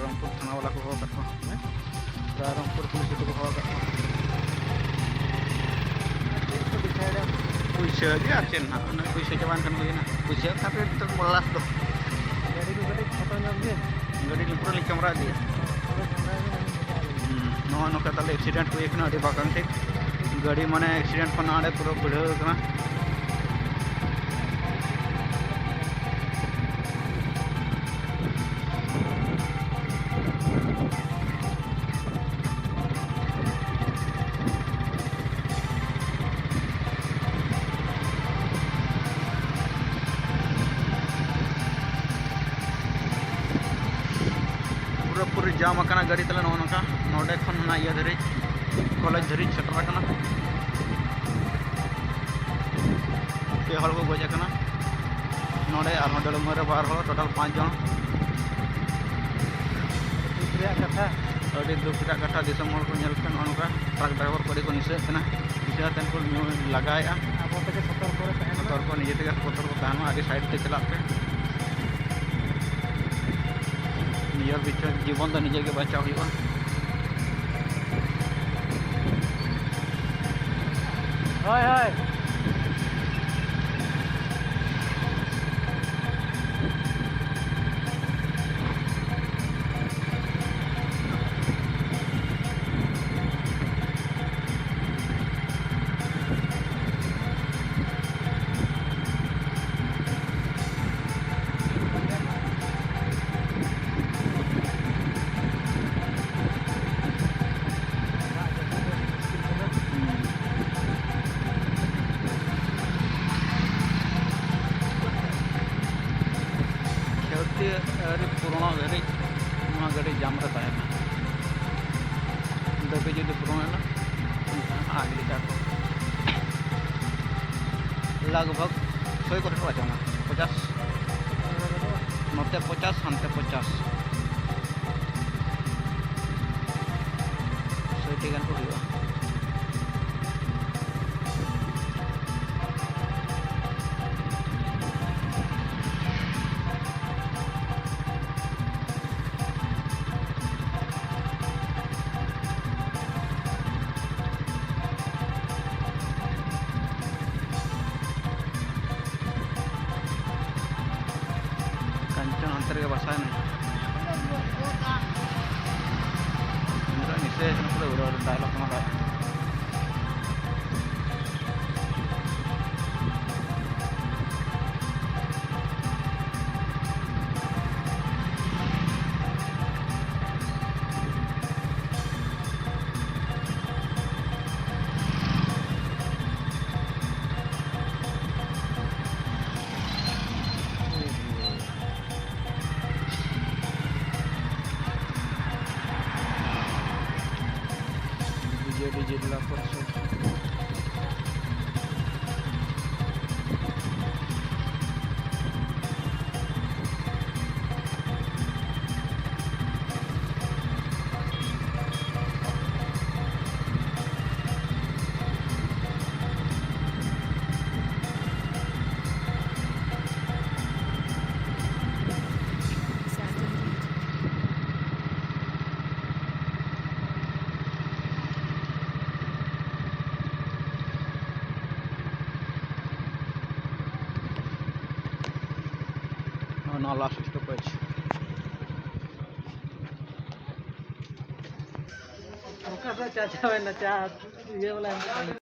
रामपुर थाना वाला को होगा रामपुर पुलिस को होगा police dia cen na puliस jaman kan begini puliस tapi itu melas tuh गाड़ी को गड़े फोटो नाम dia गाड़ी ni pura kamera dia no kata le accident ko ekna adi bakan thik गाड़ी माने accident ko na ade pura bidhau kana पूरी जाम आकना गाड़ी तले नोका नोडे खन ना इया धरी कॉलेज धरी सेटर आकना पे हल को गोज आकना नोडे आर डलमर बार हल टोटल 5 जन दूसरा कथा अडी दुसरा कथा दिसम हल को नेल कन नोका ट्रक ड्राइवर कोडी को निसे कना दिशा तन को लगाया अब तक सतर्क को निजे तक सतर्क को तानो आदि साइड ते चला पे नियर बीच जीवन तो निजे के बचाव हुआ हाय हाय अरे पुराना गाड़ी जाम रहता है डब्बे जो पुराना है ना आगे जाकर लगभग 100 को जाना 50 नोते 50 हमते 50 100 गान को हुआ कंचन अंतर के बसा नहीं निश्चय डायलॉग हमारा जिला परिषद ना लास्ट स्टॉपेज चाचा ना चाह ये वाला